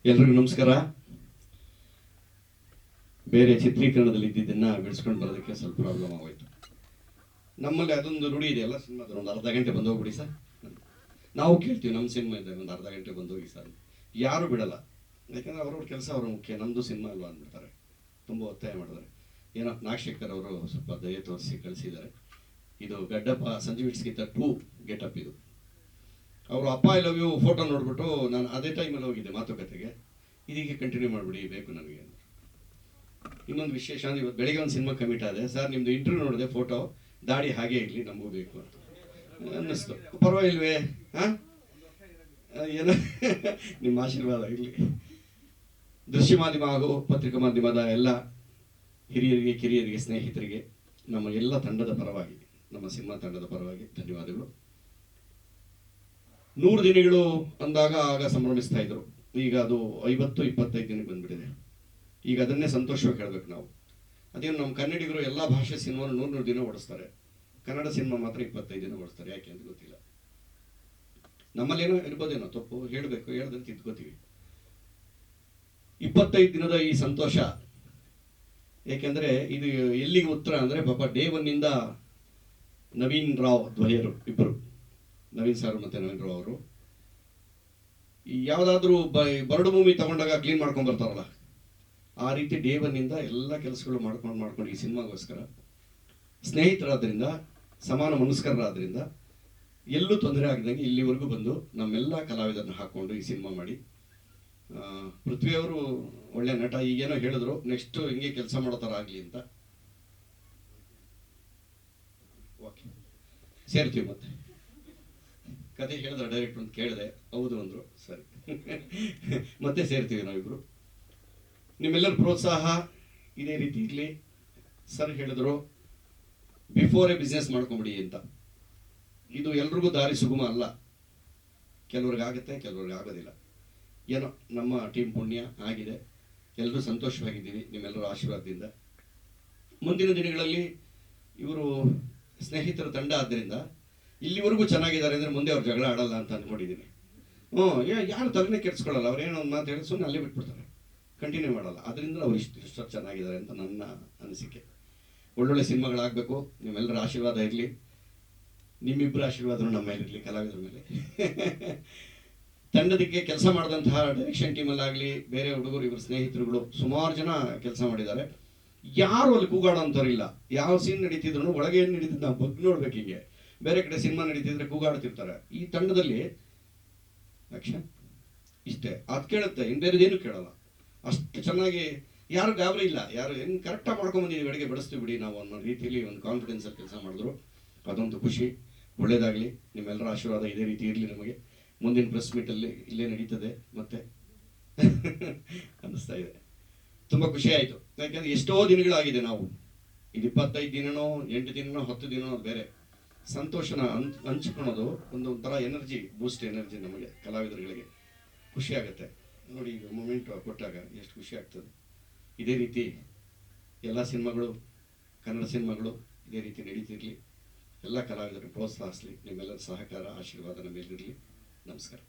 ಎಲ್ರಿಗೂ ನಮಸ್ಕಾರ. ಬೇರೆ ಚಿತ್ರೀಕರಣದಲ್ಲಿ ಇದ್ದಿದ್ದನ್ನು ಬಿಡಿಸ್ಕೊಂಡು ಬರೋದಕ್ಕೆ ಸ್ವಲ್ಪ ಪ್ರಾಬ್ಲಮ್ ಆಗೋಯ್ತು. ನಮ್ಮಲ್ಲಿ ಅದೊಂದು ರೂಢಿ ಇದೆ, ಎಲ್ಲ ಸಿನಿಮಾದ ಒಂದು ಅರ್ಧ ಗಂಟೆ ಬಂದು ಹೋಗ್ಬಿಡಿ ಸರ್. ನಾವು ಕೇಳ್ತೀವಿ, ನಮ್ಮ ಸಿನಿಮಾ ಇದೆ ಒಂದು ಅರ್ಧ ಗಂಟೆ ಬಂದು ಹೋಗಿ ಸರ್. ಯಾರು ಬಿಡಲ್ಲ, ಯಾಕಂದರೆ ಅವ್ರವ್ರ ಕೆಲಸ ಅವ್ರ ಮುಖ್ಯ, ನಮ್ಮದು ಸಿನಿಮಾ ಅಲ್ವಾ ಅಂದ್ಬಿಡ್ತಾರೆ. ತುಂಬ ಒತ್ತಾಯ ಮಾಡಿದ್ದಾರೆ. ಏನೋ ನಾಗಶೇಖರ್ ಅವರು ಸ್ವಲ್ಪ ದಯ ತೋರಿಸಿ ಕಳಿಸಿದ್ದಾರೆ. ಇದು ಗಡ್ಡಪ್ಪ ಸಂಜೀವ್ ಇಟ್ಸ್ಗಿಂತ 2 ಗೆಟಪ್ ಇದು. ಅವರು ಅಪ್ಪ ಐ ಲವ್ ಯು ಫೋಟೋ ನೋಡ್ಬಿಟ್ಟು ನಾನು ಅದೇ ಟೈಮಲ್ಲಿ ಹೋಗಿದ್ದೆ ಮಾತುಕತೆಗೆ, ಇದೀಗ ಕಂಟಿನ್ಯೂ ಮಾಡಿಬಿಡಿ ಬೇಕು ನನಗೆ. ಇನ್ನೊಂದು ವಿಶೇಷ ಅಂದರೆ ಇವತ್ತು ಬೆಳಿಗ್ಗೆ ಒಂದು ಸಿನಿಮಾ ಕಮಿಟ್ ಆದೆ ಸರ್, ನಿಮ್ಮದು ಇಂಟರ್ವ್ಯೂ ನೋಡಿದೆ, ಫೋಟೋ ದಾಡಿ ಹಾಗೇ ಇರಲಿ ನಮಗೂ ಬೇಕು ಅಂತ ಅನ್ನಿಸ್ತು. ಪರವಾಗಿಲ್ವೇ? ಹಾಂ, ಏನೋ ನಿಮ್ಮ ಆಶೀರ್ವಾದ ಇರಲಿ. ದೃಶ್ಯ ಮಾಧ್ಯಮ ಹಾಗೂ ಪತ್ರಿಕಾ ಮಾಧ್ಯಮದ ಎಲ್ಲ ಹಿರಿಯರಿಗೆ, ಕಿರಿಯರಿಗೆ, ಸ್ನೇಹಿತರಿಗೆ ನಮ್ಮ ಎಲ್ಲ ತಂಡದ ಪರವಾಗಿ, ನಮ್ಮ ಸಿನಿಮಾ ತಂಡದ ಪರವಾಗಿ ಧನ್ಯವಾದಗಳು. 100 ದಿನಗಳು ಅಂದಾಗ ಆಗ ಸಂಭ್ರಮಿಸ್ತಾ ಇದ್ರು. ಈಗ ಅದು 50-25 ದಿನಕ್ಕೆ ಬಂದ್ಬಿಟ್ಟಿದೆ. ಈಗ ಅದನ್ನೇ ಸಂತೋಷವಾಗಿ ಹೇಳಬೇಕು ನಾವು. ಅದೇನು ನಮ್ಮ ಕನ್ನಡಿಗರು ಎಲ್ಲ ಭಾಷೆ ಸಿನಿಮಾ 100 ದಿನ ಓಡಿಸ್ತಾರೆ, ಕನ್ನಡ ಸಿನಿಮಾ ಮಾತ್ರ 25 ದಿನ ಓಡಿಸ್ತಾರೆ. ಯಾಕೆ ಅಂತ ಗೊತ್ತಿಲ್ಲ. ನಮ್ಮಲ್ಲೇನೋ ಇರ್ಬೋದೇನೋ ತಪ್ಪು, ಹೇಳಬೇಕು, ಹೇಳ್ದಂತ ತಿದ್ಕೋತೀವಿ. 25 ದಿನದ ಈ ಸಂತೋಷ ಏಕೆಂದರೆ ಇದು ಎಲ್ಲಿಗೆ ಉತ್ತರ ಅಂದರೆ, ಪಾಪ ಡೇ 1 ಇಂದ ನವೀನ್ ರಾವ್ ದ್ವಯರು ಇಬ್ಬರು, ನವೀನ್ ಸರ್ ಮತ್ತು ನವೀನ್ ರಾವ್ ಅವರು, ಯಾವುದಾದ್ರೂ ಬರಡು ಭೂಮಿ ತಗೊಂಡಾಗ ಕ್ಲೀನ್ ಮಾಡ್ಕೊಂಡು ಬರ್ತಾರಲ್ಲ, ಆ ರೀತಿ ಡೇ 1 ಇಂದ ಎಲ್ಲ ಕೆಲಸಗಳು ಮಾಡ್ಕೊಂಡು ಈ ಸಿನಿಮಾಗೋಸ್ಕರ ಸ್ನೇಹಿತರಾದ್ರಿಂದ, ಸಮಾನ ಮನಸ್ಕರರಾದ್ರಿಂದ, ಎಲ್ಲೂ ತೊಂದರೆ ಆಗದಂಗೆ ಇಲ್ಲಿವರೆಗೂ ಬಂದು ನಮ್ಮೆಲ್ಲ ಕಲಾವಿದರನ್ನ ಹಾಕ್ಕೊಂಡು ಈ ಸಿನಿಮಾ ಮಾಡಿ, ಪೃಥ್ವಿಯವರು ಒಳ್ಳೆ ನಟ, ಈಗೇನೋ ಹೇಳಿದ್ರು ನೆಕ್ಸ್ಟ್ ಹಿಂಗೆ ಕೆಲಸ ಮಾಡೋ ಥರ ಆಗಲಿ ಅಂತ. ಓಕೆ, ಸೇರ್ತೀವಿ. ಮತ್ತೆ ಕತೆ ಹೇಳಿದ್ರೆ ಡೈರೆಕ್ಟ್ ಅಂತ ಕೇಳಿದೆ, ಹೌದು ಅಂದರು, ಸರಿ ಮತ್ತೆ ಸೇರ್ತೀವಿ ನಾವಿಬ್ರು. ನಿಮ್ಮೆಲ್ಲರ ಪ್ರೋತ್ಸಾಹ ಇದೇ ರೀತಿ ಇರಲಿ. ಸರ್ ಹೇಳಿದ್ರು ಬಿಫೋರೇ ಬಿಸ್ನೆಸ್ ಮಾಡ್ಕೊಂಬಿಡಿ ಅಂತ. ಇದು ಎಲ್ರಿಗೂ ದಾರಿ ಸುಗಮ ಅಲ್ಲ, ಕೆಲವ್ರಿಗಾಗುತ್ತೆ, ಕೆಲವ್ರಿಗೆ ಆಗೋದಿಲ್ಲ. ಏನೋ ನಮ್ಮ ಟೀಮ್ ಪುಣ್ಯ ಆಗಿದೆ, ಎಲ್ಲರೂ ಸಂತೋಷವಾಗಿದ್ದೀವಿ ನಿಮ್ಮೆಲ್ಲರ ಆಶೀರ್ವಾದದಿಂದ. ಮುಂದಿನ ದಿನಗಳಲ್ಲಿ ಇವರು ಸ್ನೇಹಿತರ ತಂಡ ಆದ್ದರಿಂದ ಇಲ್ಲಿವರೆಗೂ ಚೆನ್ನಾಗಿದ್ದಾರೆ ಅಂದರೆ ಮುಂದೆ ಅವ್ರು ಜಗಳ ಆಡಲ್ಲ ಅಂತ ಅಂದ್ಕೊಂಡಿದ್ದೀನಿ. ಯಾರು ತಲೆನೇ ಕೆಡಿಸ್ಕೊಳ್ಳಲ್ಲ, ಅವ್ರೇನೋ ಒಂದು ಮಾತು ಹೇಳಿ ಸುಮ್ಮನೆ ಅಲ್ಲೇ ಬಿಟ್ಬಿಡ್ತಾರೆ, ಕಂಟಿನ್ಯೂ ಮಾಡಲ್ಲ. ಅದರಿಂದ ಅವ್ರು ಇಷ್ಟು ಚೆನ್ನಾಗಿದ್ದಾರೆ ಅಂತ ನನ್ನ ಅನಿಸಿಕೆ. ಒಳ್ಳೊಳ್ಳೆ ಸಿನಿಮಾಗಳಾಗಬೇಕು, ನಿಮ್ಮೆಲ್ಲರ ಆಶೀರ್ವಾದ ಇರಲಿ, ನಿಮ್ಮಿಬ್ಬರ ಆಶೀರ್ವಾದನೂ ನಮ್ಮ ಮೇಲೆ ಇರಲಿ, ಕಲಾವಿದರ ಮೇಲೆ. ತಂಡದಕ್ಕೆ ಕೆಲಸ ಮಾಡಿದಂತಹ ಡೈರೆಕ್ಷನ್ ಟೀಮಲ್ಲಾಗಲಿ, ಬೇರೆ ಹುಡುಗರು, ಇವರು ಸ್ನೇಹಿತರುಗಳು ಸುಮಾರು ಜನ ಕೆಲಸ ಮಾಡಿದ್ದಾರೆ. ಯಾರು ಅಲ್ಲಿ ಕೂಗಾಡೋಂಥವ್ರಿಲ್ಲ. ಯಾವ ಸೀನ್ ನಡೀತಿದ್ರು ಒಳಗೆ ಏನು ನಡೀತಿದ್ದು ನಾವು ಬಗ್ಗೆ ನೋಡ್ಬೇಕು. ಹೀಗೆ ಬೇರೆ ಕಡೆ ಸಿನಿಮಾ ನಡೀತಿದ್ರೆ ಕೂಗಾಡ್ತಿರ್ತಾರೆ. ಈ ತಂಡದಲ್ಲಿ ಆಕ್ಷನ್ ಇಷ್ಟೇ ಅದು ಕೇಳುತ್ತೆ, ಇನ್ನು ಬೇರೆದೇನು ಕೇಳಲ್ಲ. ಅಷ್ಟು ಚೆನ್ನಾಗಿ ಯಾರು ಗಾಬರಿ ಇಲ್ಲ, ಯಾರು ಹೆಂಗೆ ಕರೆಕ್ಟಾಗಿ ಮಾಡ್ಕೊಂಬಂದಿದ್ದೀವಿ, ಅಡುಗೆ ಬಡಿಸ್ತೀವಿ ಬಿಡಿ ನಾವು ಅನ್ನೋ ರೀತಿಯಲ್ಲಿ ಒಂದು ಕಾನ್ಫಿಡೆನ್ಸಲ್ಲಿ ಕೆಲಸ ಮಾಡಿದ್ರು. ಅದೊಂದು ಖುಷಿ. ಒಳ್ಳೆಯದಾಗಲಿ, ನಿಮ್ಮೆಲ್ಲರ ಆಶೀರ್ವಾದ ಇದೇ ರೀತಿ ಇರಲಿ ನಮಗೆ. ಮುಂದಿನ ಪ್ರೆಸ್ ಮೀಟಲ್ಲಿ ಇಲ್ಲೇ ನಡೀತದೆ ಮತ್ತೆ ಅನ್ನಿಸ್ತಾ ಇದೆ. ತುಂಬ ಖುಷಿ ಆಯಿತು, ಯಾಕೆಂದರೆ ಎಷ್ಟೋ ದಿನಗಳಾಗಿದೆ ನಾವು, ಇದು 25 ದಿನನೋ 8 ದಿನನೋ 10 ದಿನನೋ ಬೇರೆ. ಸಂತೋಷನ ಹಂಚ್ಕೊಳೋದು ಒಂಥರ ಎನರ್ಜಿ, ಬೂಸ್ಟ್ ಎನರ್ಜಿ ನಮಗೆ ಕಲಾವಿದರುಗಳಿಗೆ. ಖುಷಿ ಆಗುತ್ತೆ ನೋಡಿ, ಈಗ ಮೂಮೆಂಟ್ ಕೊಟ್ಟಾಗ ಎಷ್ಟು ಖುಷಿ ಆಗ್ತದೆ. ಇದೇ ರೀತಿ ಎಲ್ಲ ಸಿನಿಮಾಗಳು, ಕನ್ನಡ ಸಿನಿಮಾಗಳು ಇದೇ ರೀತಿ ನಡೀತಿರಲಿ. ಎಲ್ಲ ಕಲಾವಿದರು ಪ್ರೋತ್ಸಾಹಿಸಲಿ. ನಿಮ್ಮೆಲ್ಲರ ಸಹಕಾರ, ಆಶೀರ್ವಾದ ನಮ್ಮ ಮೇಲಿರಲಿ. ನಮಸ್ಕಾರ.